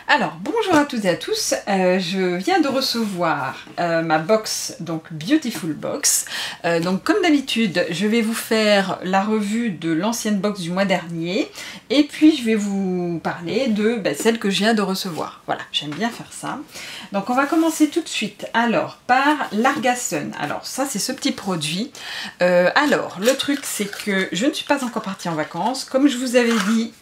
Alors, bonjour à toutes et à tous, je viens de recevoir ma box, donc Beautiful Box. Donc comme d'habitude, je vais vous faire la revue de l'ancienne box du mois dernier, et puis je vais vous parler de celle que je viens de recevoir. Voilà, j'aime bien faire ça. Donc on va commencer tout de suite, alors, par l'Argasun. Alors ça, c'est ce petit produit. Alors, le truc, c'est que je ne suis pas encore partie en vacances. Comme je vous avais dit,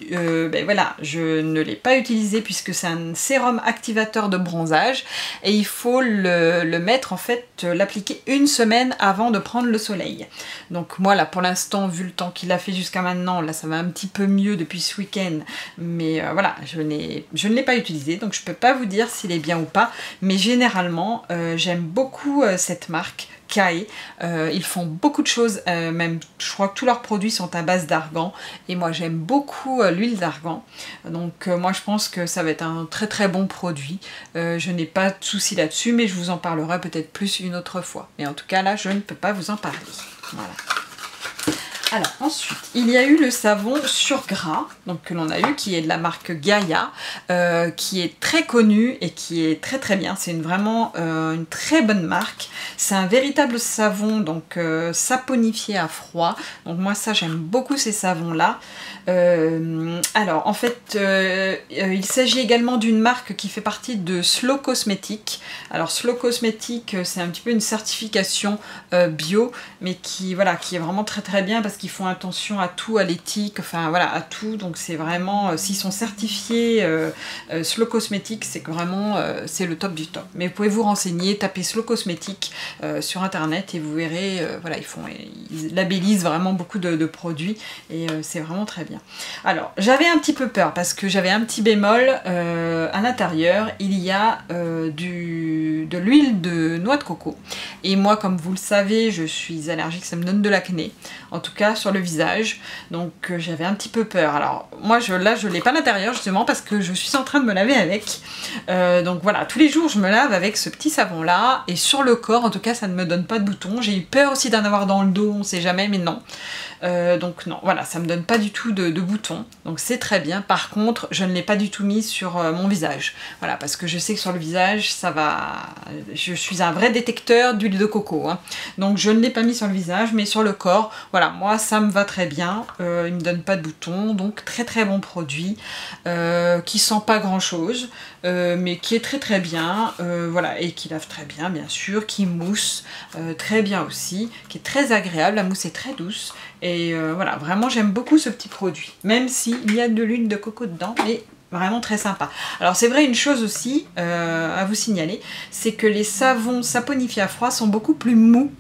voilà, je ne l'ai pas utilisé puisque c'est un sérum activateur de bronzage et il faut le mettre, en fait, l'appliquer une semaine avant de prendre le soleil. Donc moi là, pour l'instant, vu le temps qu'il a fait jusqu'à maintenant, là ça va un petit peu mieux depuis ce week-end, mais voilà, je ne l'ai pas utilisé, donc je peux pas vous dire s'il est bien ou pas, mais généralement j'aime beaucoup cette marque Kae. Ils font beaucoup de choses, même je crois que tous leurs produits sont à base d'argan et moi j'aime beaucoup l'huile d'argan, donc moi je pense que ça va être un très très bon produit. Je n'ai pas de souci là-dessus, mais je vous en parlerai peut-être plus une autre fois, mais en tout cas là je ne peux pas vous en parler. Voilà. Alors ensuite, il y a eu le savon sur gras, donc que l'on a eu, qui est de la marque Gaia, qui est très connu et qui est très très bien. C'est vraiment une très bonne marque. C'est un véritable savon, donc saponifié à froid. Donc moi ça, j'aime beaucoup ces savons-là. Alors en fait, il s'agit également d'une marque qui fait partie de Slow Cosmetics. Alors Slow Cosmetics, c'est un petit peu une certification bio, mais qui, voilà, qui est vraiment très très bien parce qu'ils font attention à tout, à l'éthique, enfin voilà, à tout. Donc c'est vraiment, s'ils sont certifiés Slow Cosmetics, c'est que vraiment c'est le top du top. Mais vous pouvez vous renseigner, tapez Slow Cosmetics sur internet et vous verrez, voilà, ils labellisent vraiment beaucoup de produits et c'est vraiment très bien. Alors j'avais un petit peu peur parce que j'avais un petit bémol, à l'intérieur il y a de l'huile de noix de coco et moi, comme vous le savez, je suis allergique, ça me donne de l'acné, en tout cas sur le visage, donc j'avais un petit peu peur. Alors moi là je l'ai pas à l'intérieur justement parce que je suis en train de me laver avec, donc voilà, tous les jours je me lave avec ce petit savon là, et sur le corps en tout cas ça ne me donne pas de boutons. J'ai eu peur aussi d'en avoir dans le dos, on sait jamais, mais non. Donc non, voilà, ça me donne pas du tout de boutons, donc c'est très bien. Par contre, je ne l'ai pas du tout mis sur mon visage, voilà, parce que je sais que sur le visage, ça va... Je suis un vrai détecteur d'huile de coco, hein. Donc je ne l'ai pas mis sur le visage, mais sur le corps, voilà, moi ça me va très bien, il me donne pas de boutons, donc très très bon produit, qui sent pas grand chose, mais qui est très très bien, voilà, et qui lave très bien, bien sûr, qui mousse très bien aussi, qui est très agréable, la mousse est très douce, et voilà, vraiment j'aime beaucoup ce petit produit, même s'il y a de l'huile de coco dedans, mais vraiment très sympa. Alors c'est vrai, une chose aussi à vous signaler, c'est que les savons saponifiés à froid sont beaucoup plus mous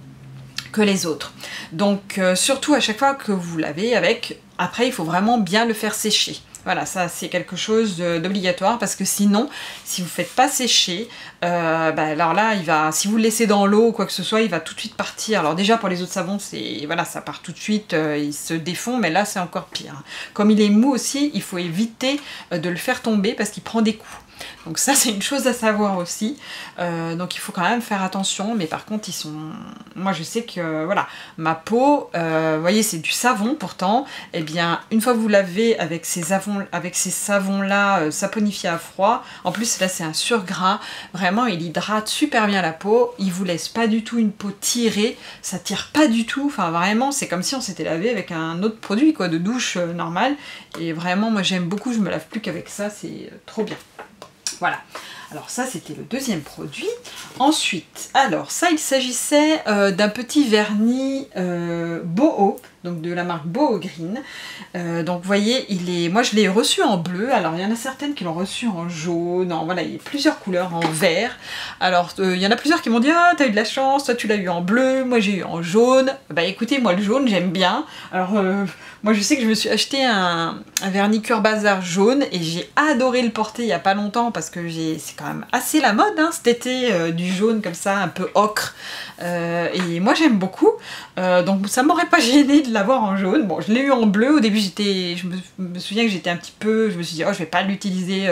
que les autres. Donc surtout à chaque fois que vous lavez avec, après il faut vraiment bien le faire sécher. Voilà, ça c'est quelque chose d'obligatoire parce que sinon, si vous ne faites pas sécher, alors là, si vous le laissez dans l'eau ou quoi que ce soit, il va tout de suite partir. Alors déjà pour les autres savons, voilà, ça part tout de suite, il se défond, mais là c'est encore pire. Comme il est mou aussi, il faut éviter de le faire tomber parce qu'il prend des coups. Donc ça c'est une chose à savoir aussi, donc il faut quand même faire attention, mais par contre moi je sais que voilà, ma peau, vous voyez c'est du savon pourtant, et bien une fois que vous lavez avec ces savons là saponifiés à froid, en plus là c'est un surgras, vraiment il hydrate super bien la peau, il vous laisse pas du tout une peau tirée, ça tire pas du tout, enfin vraiment c'est comme si on s'était lavé avec un autre produit quoi, de douche normal, et vraiment moi j'aime beaucoup, je me lave plus qu'avec ça, c'est trop bien. Voilà, alors ça c'était le deuxième produit. Ensuite, alors ça il s'agissait d'un petit vernis Boho, donc de la marque Boho Green. Donc vous voyez, moi je l'ai reçu en bleu, alors il y en a certaines qui l'ont reçu en jaune, voilà, il y a plusieurs couleurs, en vert. Alors il y en a plusieurs qui m'ont dit « Ah, t'as eu de la chance, toi tu l'as eu en bleu, moi j'ai eu en jaune. » Bah écoutez, moi le jaune j'aime bien. Alors moi je sais que je me suis acheté un vernis Cœur Bazar jaune et j'ai adoré le porter il n'y a pas longtemps parce que c'est quand même assez la mode hein, cet été, du jaune comme ça, un peu ocre. Et moi j'aime beaucoup, donc ça m'aurait pas gêné de de l'avoir en jaune. Bon, je l'ai eu en bleu. Au début, je me souviens que j'étais un petit peu... Je me suis dit, oh, je vais pas l'utiliser.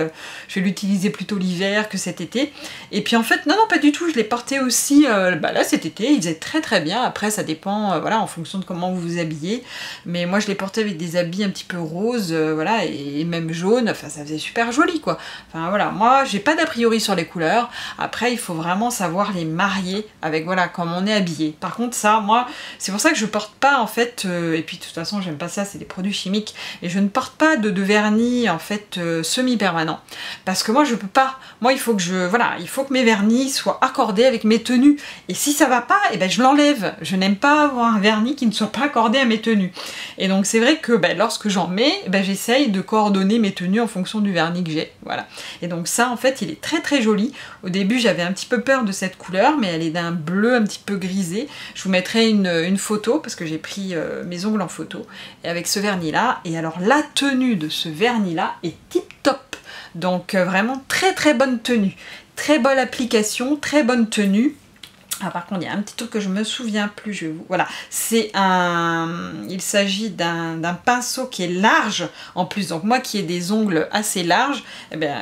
Je vais l'utiliser plutôt l'hiver que cet été. Et puis en fait, non, pas du tout. Je l'ai porté aussi là cet été. Il faisait très très bien. Après, ça dépend, voilà, en fonction de comment vous vous habillez. Mais moi, je l'ai porté avec des habits un petit peu roses, voilà, et même jaune. Enfin, ça faisait super joli, quoi. Enfin, voilà. Moi, j'ai pas d'a priori sur les couleurs. Après, il faut vraiment savoir les marier avec, voilà, comme on est habillé. Par contre, ça, moi, c'est pour ça que je porte pas, en fait, et puis de toute façon, j'aime pas ça, c'est des produits chimiques, et je ne porte pas de vernis, en fait, semi-permanent. Parce que moi, je peux pas. Moi, il faut que mes vernis soient accordés avec mes tenues. Et si ça va pas, eh ben, je l'enlève. Je n'aime pas avoir un vernis qui ne soit pas accordé à mes tenues. Et donc, c'est vrai que lorsque j'en mets, j'essaye de coordonner mes tenues en fonction du vernis que j'ai. Voilà. Et donc ça, en fait, il est très très joli. Au début, j'avais un petit peu peur de cette couleur, mais elle est d'un bleu un petit peu grisé. Je vous mettrai une photo, parce que j'ai pris mes ongles en photo, et avec ce vernis-là. Et alors, la tenue de ce vernis-là est tip-top. Donc, vraiment très très bonne tenue. Très bonne application, très bonne tenue. Ah, par contre, il y a un petit truc que je me souviens plus, voilà, il s'agit d'un pinceau qui est large en plus, donc moi qui ai des ongles assez larges,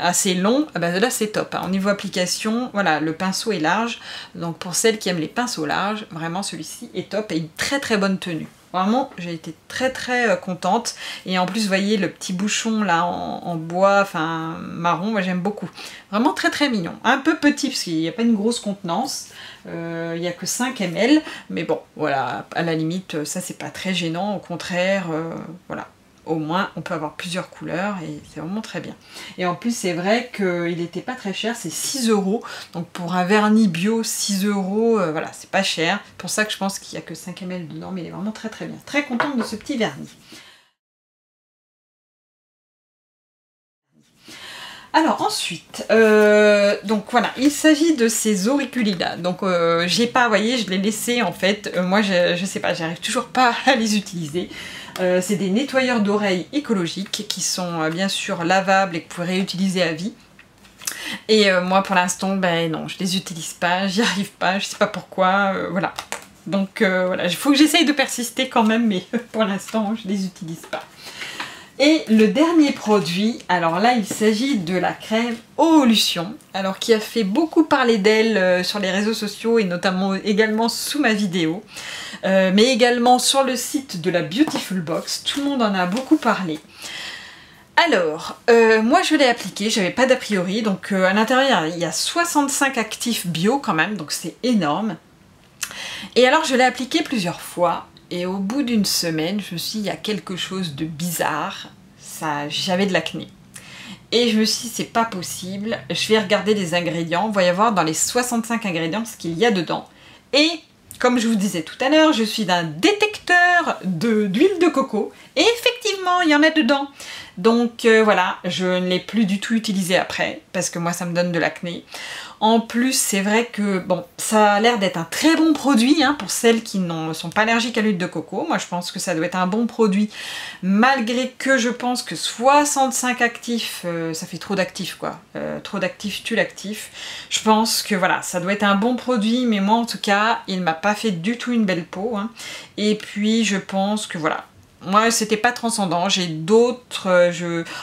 assez longs, là c'est top, hein. Au niveau application, voilà, le pinceau est large, donc pour celles qui aiment les pinceaux larges, vraiment celui-ci est top et une très très bonne tenue. Vraiment, j'ai été très très contente. Et en plus, vous voyez le petit bouchon là en bois, enfin marron, moi j'aime beaucoup. Vraiment très très mignon. Un peu petit parce qu'il n'y a pas une grosse contenance. Il n'y a que 5 ml. Mais bon, voilà, à la limite, ça c'est pas très gênant. Au contraire, voilà. Au moins, on peut avoir plusieurs couleurs et c'est vraiment très bien. Et en plus, c'est vrai qu'il n'était pas très cher, c'est 6 €. Donc pour un vernis bio, 6 €, voilà, c'est pas cher. C'est pour ça que je pense qu'il n'y a que 5 ml dedans, mais il est vraiment très très bien. Très contente de ce petit vernis. Alors ensuite, donc voilà, il s'agit de ces auriculilas. Donc j'ai pas, vous voyez, je l'ai laissé en fait. Moi, je sais pas, j'arrive toujours pas à les utiliser. C'est des nettoyeurs d'oreilles écologiques qui sont bien sûr lavables et que vous pouvez réutiliser à vie. Et moi pour l'instant, non, je les utilise pas, j'y arrive pas, je sais pas pourquoi, voilà. Donc voilà, il faut que j'essaye de persister quand même, mais pour l'instant, je les utilise pas. Et le dernier produit, alors là il s'agit de la crème Oolution, alors qui a fait beaucoup parler d'elle sur les réseaux sociaux et notamment également sous ma vidéo, mais également sur le site de la Beautiful Box, tout le monde en a beaucoup parlé. Alors, moi je l'ai appliqué, j'avais pas d'a priori, donc à l'intérieur il y a 65 actifs bio quand même, donc c'est énorme. Et alors je l'ai appliqué plusieurs fois. Et au bout d'une semaine, je me suis dit, il y a quelque chose de bizarre, j'avais de l'acné. Et je me suis dit, c'est pas possible, je vais regarder les ingrédients, on va y avoir dans les 65 ingrédients ce qu'il y a dedans. Et comme je vous disais tout à l'heure, je suis d'un détecteur d'huile de coco, et effectivement, il y en a dedans. Donc voilà, je ne l'ai plus du tout utilisé après, parce que moi ça me donne de l'acné. En plus, c'est vrai que bon, ça a l'air d'être un très bon produit hein, pour celles qui ne sont pas allergiques à l'huile de coco. Moi, je pense que ça doit être un bon produit, malgré que je pense que 65 actifs, ça fait trop d'actifs quoi. Trop d'actifs tue l'actif. Je pense que voilà, ça doit être un bon produit, mais moi en tout cas, il ne m'a pas fait du tout une belle peau. Hein. Et puis, je pense que voilà. Moi, c'était pas transcendant, j'ai d'autres,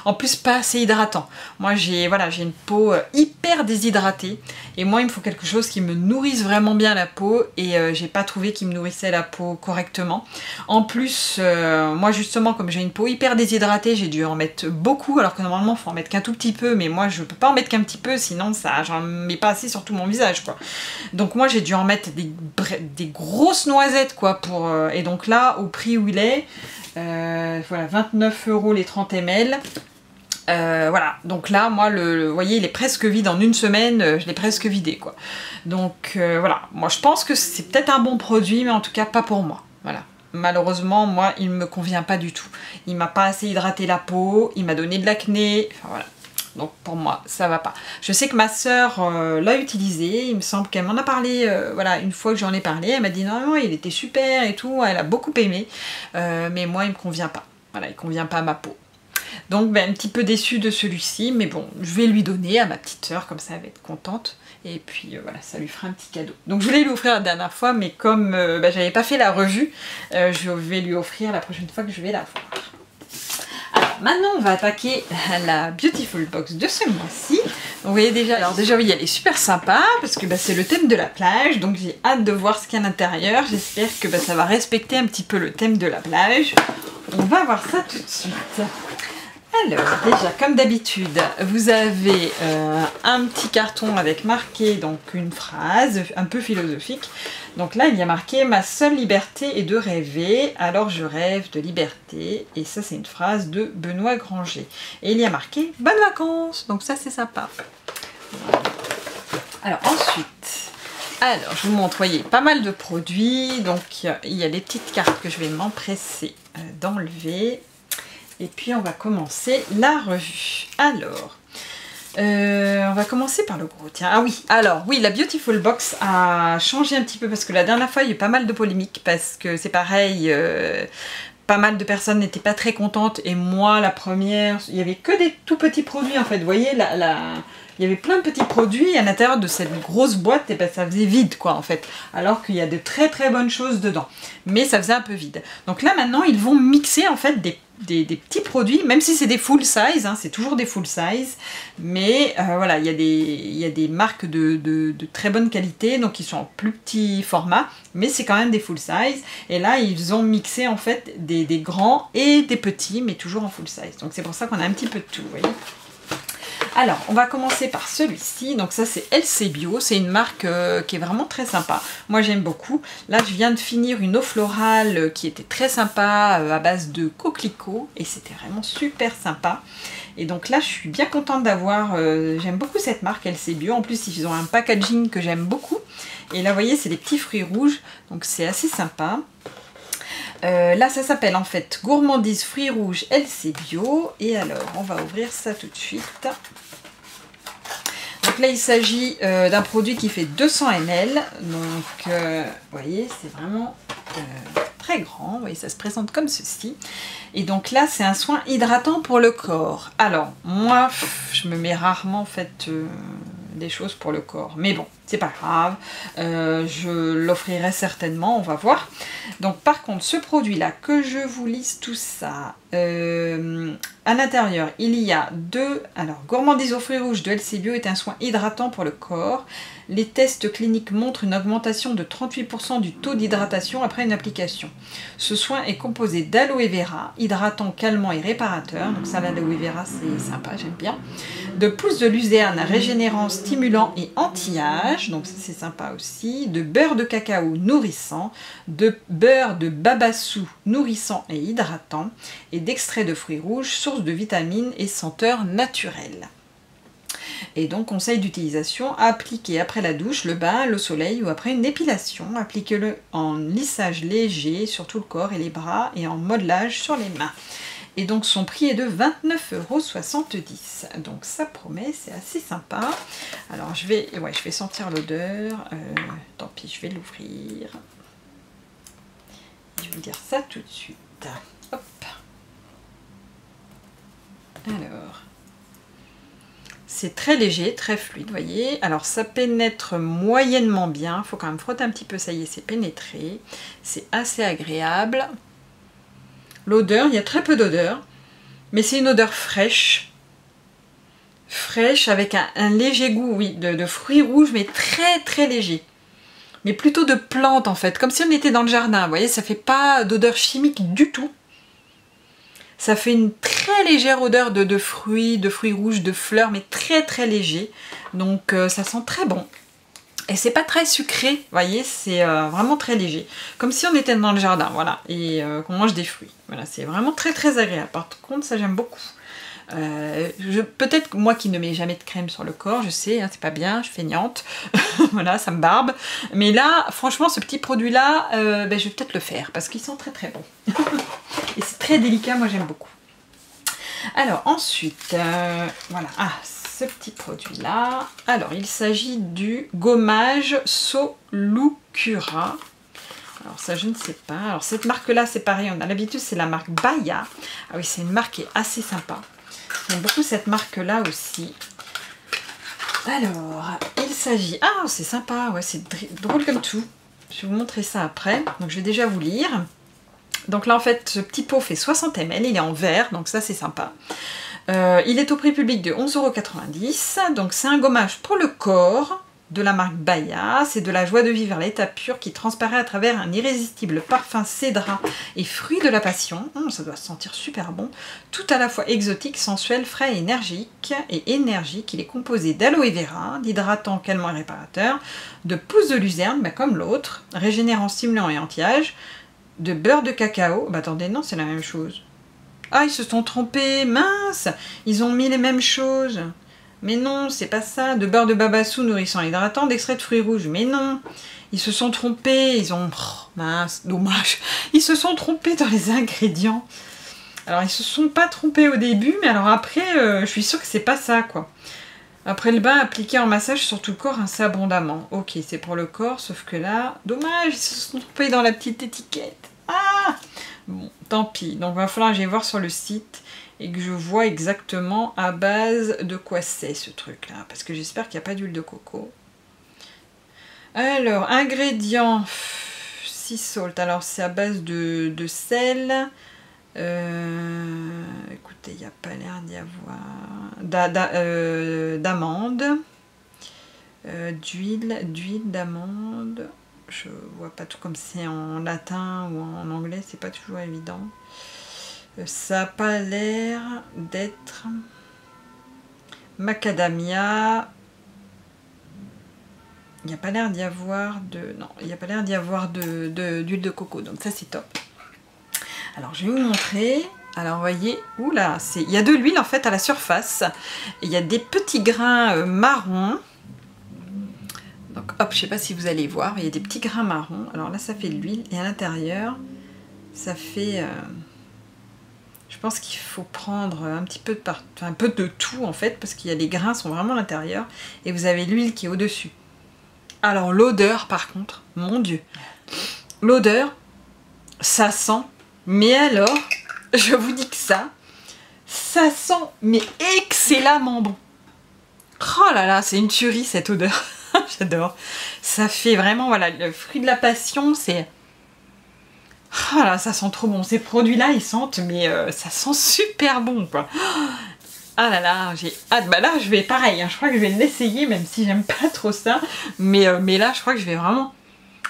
en plus pas assez hydratant. Moi, j'ai une peau hyper déshydratée, et moi, il me faut quelque chose qui me nourrisse vraiment bien la peau, et j'ai pas trouvé qu'il me nourrissait la peau correctement. En plus, moi, justement, comme j'ai une peau hyper déshydratée, j'ai dû en mettre beaucoup, alors que normalement, il faut en mettre qu'un tout petit peu, mais moi, je peux pas en mettre qu'un petit peu, sinon, j'en mets pas assez sur tout mon visage, quoi. Donc moi, j'ai dû en mettre des grosses noisettes, quoi, et donc là, au prix où il est, voilà, 29 € les 30 ml. Voilà, donc là, moi, vous voyez, il est presque vide en une semaine, je l'ai presque vidé, quoi. Donc voilà, moi je pense que c'est peut-être un bon produit, mais en tout cas pas pour moi. Voilà. Malheureusement, moi, il ne me convient pas du tout. Il m'a pas assez hydraté la peau, il m'a donné de l'acné, enfin voilà. Donc pour moi, ça va pas. Je sais que ma sœur l'a utilisé, il me semble qu'elle m'en a parlé, voilà, une fois que j'en ai parlé, elle m'a dit non, non, il était super et tout, elle a beaucoup aimé, mais moi il me convient pas. Voilà, il convient pas à ma peau. Donc ben, un petit peu déçue de celui-ci, mais bon, je vais lui donner à ma petite sœur, comme ça elle va être contente. Et puis voilà, ça lui fera un petit cadeau. Donc je voulais lui offrir la dernière fois, mais comme ben, j'avais pas fait la revue, je vais lui offrir la prochaine fois que je vais la voir. Alors maintenant on va attaquer la Beautiful Box de ce mois-ci. Vous voyez déjà, alors déjà oui, elle est super sympa parce que bah, c'est le thème de la plage, donc j'ai hâte de voir ce qu'il y a à l'intérieur. J'espère que bah, ça va respecter un petit peu le thème de la plage. On va voir ça tout de suite. Alors déjà, comme d'habitude, vous avez un petit carton avec marqué donc une phrase un peu philosophique. Donc là, il y a marqué « Ma seule liberté est de rêver, alors je rêve de liberté ». Et ça, c'est une phrase de Benoît Granger. Et il y a marqué « Bonnes vacances ». Donc ça, c'est sympa. Alors ensuite, je vous montre, voyez, pas mal de produits. Donc il y a les petites cartes que je vais m'empresser d'enlever. Et puis on va commencer la revue. Alors, on va commencer par le gros. Tiens, ah oui, alors oui, la Beautiful Box a changé un petit peu parce que la dernière fois il y a eu pas mal de polémiques parce que c'est pareil, pas mal de personnes n'étaient pas très contentes et moi la première, il y avait que des tout petits produits en fait. Vous voyez, il y avait plein de petits produits à l'intérieur de cette grosse boîte et ben ça faisait vide quoi en fait. Alors qu'il y a de très très bonnes choses dedans, mais ça faisait un peu vide. Donc là maintenant ils vont mixer en fait des petits produits, même si c'est des full size, hein, c'est toujours des full size, mais voilà, il y a des marques de très bonne qualité, donc ils sont en plus petit format, mais c'est quand même des full size, et là ils ont mixé en fait des grands et des petits, mais toujours en full size, donc c'est pour ça qu'on a un petit peu de tout, vous voyez. Alors, on va commencer par celui-ci. Donc ça, c'est LC Bio. C'est une marque qui est vraiment très sympa. Moi, j'aime beaucoup. Là, je viens de finir une eau florale qui était très sympa à base de coquelicots. Et c'était vraiment super sympa. Et donc là, je suis bien contente d'avoir... j'aime beaucoup cette marque LC Bio. En plus, ils ont un packaging que j'aime beaucoup. Et là, vous voyez, c'est des petits fruits rouges. Donc c'est assez sympa. Là ça s'appelle en fait Gourmandise Fruits Rouges LC Bio. Et alors on va ouvrir ça tout de suite. Donc là il s'agit d'un produit qui fait 200 ml. Donc vous voyez c'est vraiment très grand. Vous voyez ça se présente comme ceci. Et donc là c'est un soin hydratant pour le corps. Alors moi je me mets rarement en fait des choses pour le corps, mais bon c'est pas grave, je l'offrirai certainement, on va voir. Donc par contre ce produit là, que je vous lise tout ça, à l'intérieur il y a alors Gourmandise aux fruits rouges de LC Bio est un soin hydratant pour le corps. Les tests cliniques montrent une augmentation de 38% du taux d'hydratation après une application. Ce soin est composé d'aloe vera, hydratant, calmant et réparateur. Donc ça, l'aloe vera, c'est sympa, j'aime bien. De pousses de luzerne, régénérant, stimulant et anti-âge. Donc ça, c'est sympa aussi. De beurre de cacao nourrissant. De beurre de babassou nourrissant et hydratant. Et d'extrait de fruits rouges, source de vitamines et senteurs naturelles. Et donc conseil d'utilisation, appliquer après la douche, le bain, le soleil ou après une épilation. Appliquez-le en lissage léger sur tout le corps et les bras et en modelage sur les mains. Et donc son prix est de 29,70 €. Donc ça promet, c'est assez sympa. Alors je vais sentir l'odeur. Tant pis, je vais l'ouvrir. Je vais vous dire ça tout de suite. Hop. Alors... c'est très léger, très fluide, vous voyez. Alors ça pénètre moyennement bien, il faut quand même frotter un petit peu, ça y est, c'est pénétré. C'est assez agréable. L'odeur, il y a très peu d'odeur, mais c'est une odeur fraîche. Fraîche avec un léger goût, oui, de fruits rouges, mais très très léger. Mais plutôt de plantes en fait, comme si on était dans le jardin, vous voyez, ça fait pas d'odeur chimique du tout. Ça fait une très légère odeur de fruits rouges, de fleurs, mais très très léger. Donc ça sent très bon. Et c'est pas très sucré, vous voyez, c'est vraiment très léger. Comme si on était dans le jardin, voilà, et qu'on mange des fruits. Voilà, c'est vraiment très très agréable. Par contre, ça j'aime beaucoup. Peut-être moi qui ne mets jamais de crème sur le corps, je sais, hein, c'est pas bien, je suis feignante, voilà, ça me barbe. Mais là, franchement, ce petit produit-là, je vais peut-être le faire parce qu'ils sont très très bons. Et c'est très délicat, moi j'aime beaucoup. Alors ensuite, voilà, ce petit produit-là. Alors, il s'agit du gommage Solucura. Alors ça, je ne sais pas. Alors cette marque-là, c'est pareil. On a l'habitude, c'est la marque Baya. Ah oui, c'est une marque qui est assez sympa. J'aime beaucoup cette marque-là aussi. Alors, il s'agit... Ah, c'est sympa. Ouais, c'est drôle comme tout. Je vais vous montrer ça après. Donc, je vais déjà vous lire. Donc là, en fait, ce petit pot fait 60 ml. Il est en verre, donc ça, c'est sympa. Il est au prix public de 11,90 €. Donc, c'est un gommage pour le corps de la marque Baya. C'est de la joie de vivre à l'état pur qui transparaît à travers un irrésistible parfum cédra et fruit de la passion. Ça doit se sentir super bon. Tout à la fois exotique, sensuel, frais et énergique. Il est composé d'aloe vera, d'hydratant, calmant et réparateur, de pousses de luzerne, comme l'autre, régénérant, stimulant et anti-âge, de beurre de cacao. Attendez, non, c'est la même chose. Ah, ils se sont trompés, mince! Ils ont mis les mêmes choses. Mais non, c'est pas ça. De beurre de babassou nourrissant et hydratant, d'extrait de fruits rouges. Mais non, ils se sont trompés. Ils ont... Oh, mince, dommage. Ils se sont trompés dans les ingrédients. Alors, ils se sont pas trompés au début, mais alors après, je suis sûre que c'est pas ça, quoi. Après le bain, appliqué en massage sur tout le corps assez abondamment. Ok, c'est pour le corps, sauf que là, dommage, ils se sont trompés dans la petite étiquette. Ah! Bon, tant pis. Donc, il va falloir que j'aille voir sur le site et que je vois exactement à base de quoi c'est ce truc-là. Parce que j'espère qu'il n'y a pas d'huile de coco. Alors, ingrédients. Sea salt. Alors, c'est à base de sel. Écoutez, il n'y a pas l'air d'y avoir... d'amande. D'huile d'amande. Je vois pas tout comme c'est en latin ou en anglais, c'est pas toujours évident. Ça n'a pas l'air d'être macadamia. Il n'y a pas l'air d'y avoir de... Non, il n'y a pas l'air d'y avoir d'huile de coco, donc ça c'est top. Alors je vais vous montrer. Alors vous voyez, oula, il y a de l'huile en fait à la surface. Et il y a des petits grains marrons. Donc hop, je sais pas si vous allez voir, il y a des petits grains marrons. Alors là ça fait de l'huile et à l'intérieur ça fait... Je pense qu'il faut prendre un petit peu un peu de tout en fait, parce qu'il y a les grains sont vraiment à l'intérieur et vous avez l'huile qui est au-dessus. Alors l'odeur par contre, mon Dieu, l'odeur, ça sent, mais alors, je vous dis que ça sent mais excellemment bon. Oh là là, c'est une tuerie cette odeur, j'adore. Ça fait vraiment, voilà, le fruit de la passion, c'est... Oh là, ça sent trop bon. Ces produits-là, ils sentent, mais ça sent super bon, quoi. Ah là là, j'ai hâte. Bah là, je vais pareil. Hein, je crois que je vais l'essayer, même si j'aime pas trop ça. Mais là, je crois que je vais vraiment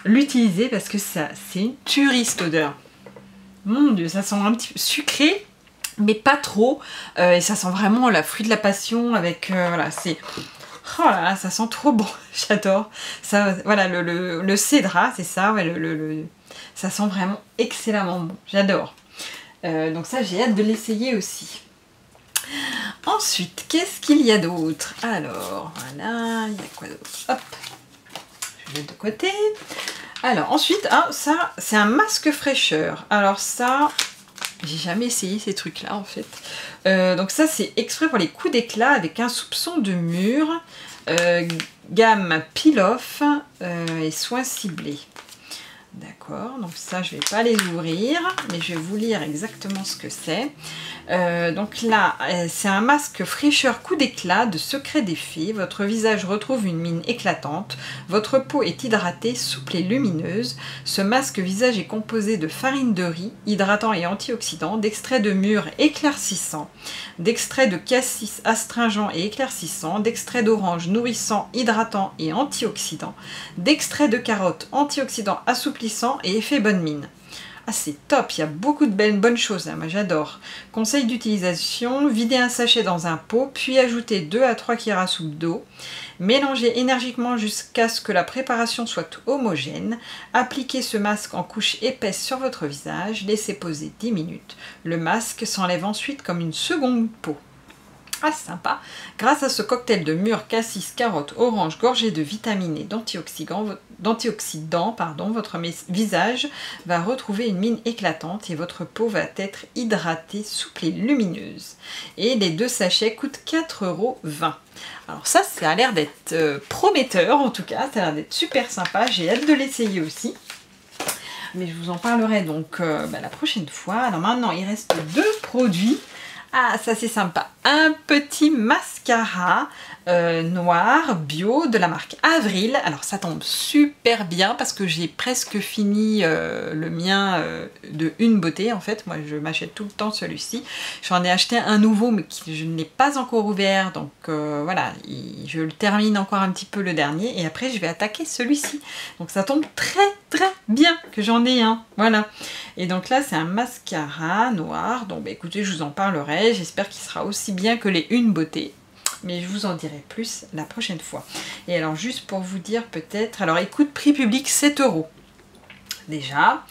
l'utiliser parce que ça, c'est une tuerie, cette odeur. Mon Dieu, ça sent un petit peu sucré, mais pas trop. Et ça sent vraiment la fruit de la passion avec... voilà, c'est... Oh là là, ça sent trop bon. J'adore. Ça, voilà, le cédra, c'est ça, ouais, ça sent vraiment excellemment bon. J'adore. Donc ça, j'ai hâte de l'essayer aussi. Ensuite, qu'est-ce qu'il y a d'autre? Alors, voilà, il y a quoi d'autre? Hop, je vais mettre de côté. Alors, ensuite, ah, ça, c'est un masque fraîcheur. Alors ça, j'ai jamais essayé ces trucs-là, en fait. Donc ça, c'est exprès pour les coups d'éclat avec un soupçon de mûre, gamme peel-off et soins ciblés. D'accord, donc ça je vais pas les ouvrir, mais je vais vous lire exactement ce que c'est. Donc là, c'est un masque fraîcheur coup d'éclat de Secret des Fées. Votre visage retrouve une mine éclatante. Votre peau est hydratée, souple et lumineuse. Ce masque visage est composé de farine de riz, hydratant et antioxydant, d'extrait de mûre éclaircissant, d'extrait de cassis astringent et éclaircissant, d'extrait d'orange nourrissant, hydratant et antioxydant, d'extrait de carotte antioxydant assouplissant et effet bonne mine. Ah, c'est top, il y a beaucoup de bonnes choses là, moi j'adore. Conseil d'utilisation, videz un sachet dans un pot, puis ajoutez 2 à 3 cuillères à soupe d'eau. Mélangez énergiquement jusqu'à ce que la préparation soit homogène. Appliquez ce masque en couche épaisse sur votre visage, laissez poser 10 minutes. Le masque s'enlève ensuite comme une seconde peau. Ah, sympa. Grâce à ce cocktail de mûre, cassis, carotte, orange, gorgé de vitamines et d'antioxydants, votre visage va retrouver une mine éclatante et votre peau va être hydratée, souple et lumineuse. Et les 2 sachets coûtent 4,20 €. Alors ça a l'air d'être prometteur en tout cas, ça a l'air d'être super sympa, j'ai hâte de l'essayer aussi. mais je vous en parlerai donc la prochaine fois. Alors maintenant, il reste 2 produits. Ah, ça c'est sympa. Un petit mascara noir bio de la marque Avril. Alors ça tombe super bien parce que j'ai presque fini le mien de Une Beauté en fait. Moi je m'achète tout le temps celui-ci. J'en ai acheté un nouveau mais je ne l'ai pas encore ouvert. Donc voilà, je le termine encore un petit peu le dernier et après je vais attaquer celui-ci. Donc ça tombe très bien que j'en ai un. Voilà. Et donc là c'est un mascara noir. Donc écoutez, je vous en parlerai. J'espère qu'il sera aussi bien que les Une Beauté. Mais je vous en dirai plus la prochaine fois. Et alors juste pour vous dire peut-être... Alors écoute, prix public 7 € déjà.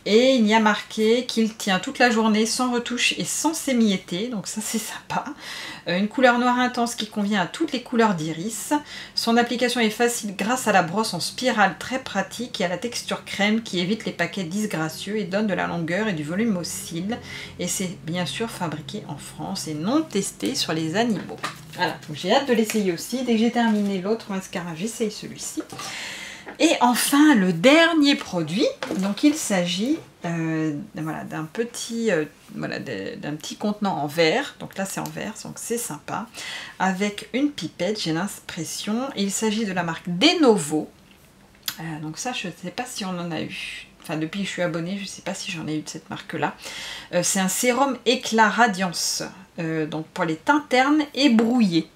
Et il y a marqué qu'il tient toute la journée sans retouche et sans s'émietter. Donc ça c'est sympa. Une couleur noire intense qui convient à toutes les couleurs d'iris. Son application est facile grâce à la brosse en spirale très pratique et à la texture crème qui évite les paquets disgracieux et donne de la longueur et du volume aux cils. Et c'est bien sûr fabriqué en France et non testé sur les animaux. Voilà, j'ai hâte de l'essayer aussi. Dès que j'ai terminé l'autre mascara, j'essaye celui-ci. Et enfin, le dernier produit, donc il s'agit voilà, d'un petit contenant en verre, donc là c'est en verre, donc c'est sympa, avec une pipette, j'ai l'impression, il s'agit de la marque Denovo, donc ça je ne sais pas si on en a eu, enfin depuis que je suis abonnée, je ne sais pas si j'en ai eu de cette marque-là, c'est un sérum éclat radiance, donc pour les teintes ternes et brouillées.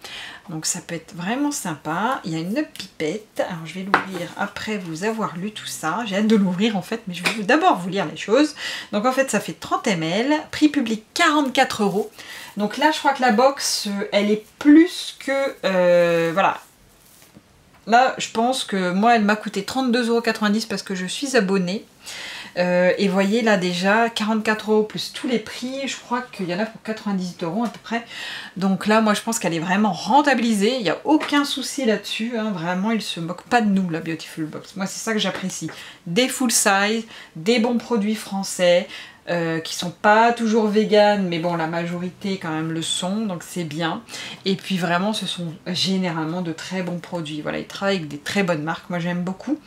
Donc ça peut être vraiment sympa. Il y a une pipette. Alors je vais l'ouvrir après vous avoir lu tout ça. J'ai hâte de l'ouvrir en fait, mais je vais d'abord vous lire les choses. Donc en fait ça fait 30 ml. Prix public 44 €. Donc là je crois que la box elle est plus que... voilà. Là je pense que moi elle m'a coûté 32,90 € parce que je suis abonnée. Et voyez là déjà 44 € plus tous les prix, je crois qu'il y en a pour 98 € à peu près. Donc là moi je pense qu'elle est vraiment rentabilisée, il n'y a aucun souci là-dessus, hein. Vraiment ils se moquent pas de nous la Beautiful Box. Moi c'est ça que j'apprécie, des full size, des bons produits français, qui sont pas toujours vegan, mais bon la majorité quand même le sont, donc c'est bien. Et puis vraiment ce sont généralement de très bons produits, voilà, ils travaillent avec des très bonnes marques, moi j'aime beaucoup.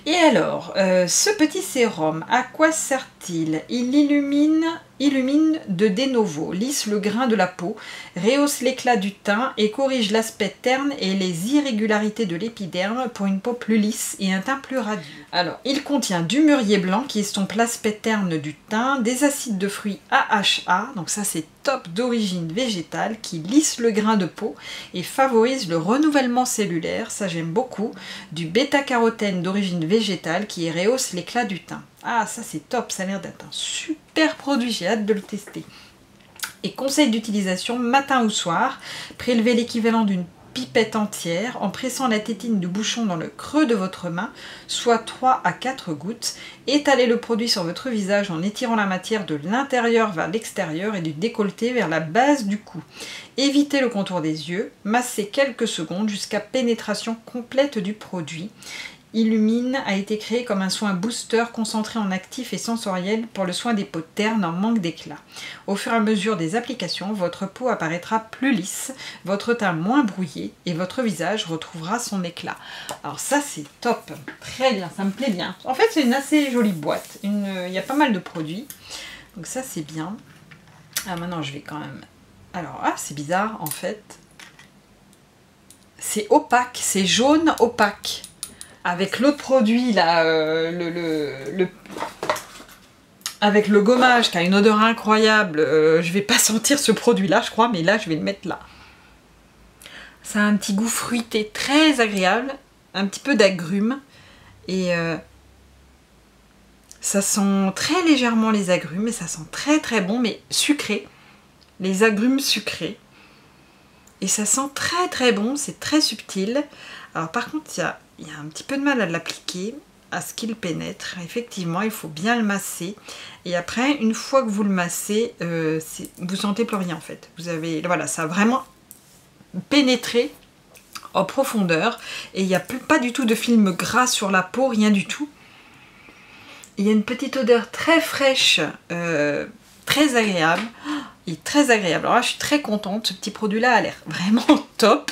Et alors, ce petit sérum, à quoi sert-il? Il illumine de Denovo, lisse le grain de la peau, rehausse l'éclat du teint et corrige l'aspect terne et les irrégularités de l'épiderme pour une peau plus lisse et un teint plus radieux. Alors, il contient du mûrier blanc qui estompe l'aspect terne du teint, des acides de fruits AHA, donc ça c'est top, d'origine végétale, qui lisse le grain de peau et favorise le renouvellement cellulaire, ça j'aime beaucoup, du bêta-carotène d'origine végétale qui rehausse l'éclat du teint. Ah ça c'est top, ça a l'air d'être un super produit, j'ai hâte de le tester. Et conseil d'utilisation, matin ou soir, prélevez l'équivalent d'une pipette entière en pressant la tétine du bouchon dans le creux de votre main, soit 3 à 4 gouttes. Étalez le produit sur votre visage en étirant la matière de l'intérieur vers l'extérieur et du décolleté vers la base du cou. Évitez le contour des yeux, massez quelques secondes jusqu'à pénétration complète du produit. Illumine a été créé comme un soin booster concentré en actif et sensoriel pour le soin des peaux ternes en manque d'éclat. Au fur et à mesure des applications, votre peau apparaîtra plus lisse, votre teint moins brouillé et votre visage retrouvera son éclat. Alors ça c'est top, très bien, ça me plaît bien. En fait c'est une assez jolie boîte, il y a pas mal de produits, donc ça c'est bien. Ah maintenant je vais quand même... Alors ah c'est bizarre en fait, c'est opaque, c'est jaune opaque. Avec l'autre produit là, avec le gommage qui a une odeur incroyable, je vais pas sentir ce produit là je crois, mais là je vais le mettre là. Ça a un petit goût fruité très agréable, un petit peu d'agrumes et ça sent très légèrement les agrumes et ça sent très bon mais sucré, les agrumes sucrés. Et ça sent très bon, c'est très subtil. Alors par contre il y a un petit peu de mal à l'appliquer, à ce qu'il pénètre. Effectivement, il faut bien le masser. Et après, une fois que vous le massez, vous sentez plus rien en fait. Vous avez, voilà, ça a vraiment pénétré en profondeur. Et il n'y a pas du tout de film gras sur la peau, rien du tout. Il y a une petite odeur très fraîche, très agréable. Et très agréable. Alors là, je suis très contente. Ce petit produit-là a l'air vraiment top.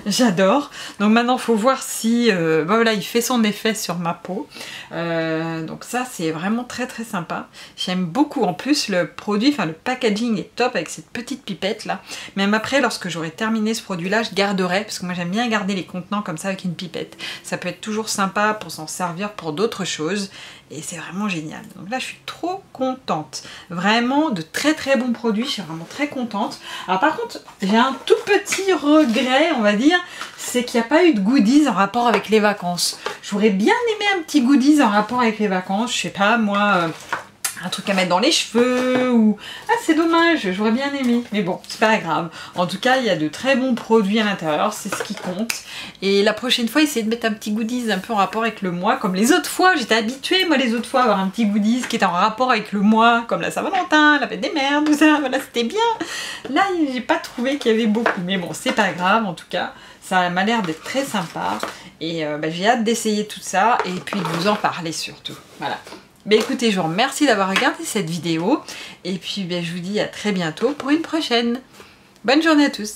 j'adore. Donc maintenant, il faut voir si voilà, il fait son effet sur ma peau. Donc ça, c'est vraiment très très sympa. J'aime beaucoup. En plus, le produit, enfin le packaging est top avec cette petite pipette là. Même après, lorsque j'aurai terminé ce produit-là, je garderai, parce que moi j'aime bien garder les contenants comme ça avec une pipette. Ça peut être toujours sympa pour s'en servir pour d'autres choses. Et c'est vraiment génial. Donc là, je suis trop contente. Vraiment, de très très bons produits. Je suis vraiment très contente. Alors par contre, j'ai un tout petit regret, on va dire, c'est qu'il n'y a pas eu de goodies en rapport avec les vacances. J'aurais bien aimé un petit goodies en rapport avec les vacances. Je sais pas, moi... un truc à mettre dans les cheveux ou... Ah, c'est dommage, j'aurais bien aimé. Mais bon, c'est pas grave. En tout cas, il y a de très bons produits à l'intérieur, c'est ce qui compte. Et la prochaine fois, essayez de mettre un petit goodies un peu en rapport avec le mois. Comme les autres fois, j'étais habituée, moi, les autres fois, à avoir un petit goodies qui était en rapport avec le mois, comme la Saint-Valentin, la fête des mères, tout ça. Voilà, c'était bien. Là, j'ai pas trouvé qu'il y avait beaucoup. Mais bon, c'est pas grave, en tout cas. Ça m'a l'air d'être très sympa. Et j'ai hâte d'essayer tout ça et puis de vous en parler surtout. Voilà. Mais écoutez, je vous remercie d'avoir regardé cette vidéo et puis je vous dis à très bientôt pour une prochaine. Bonne journée à tous.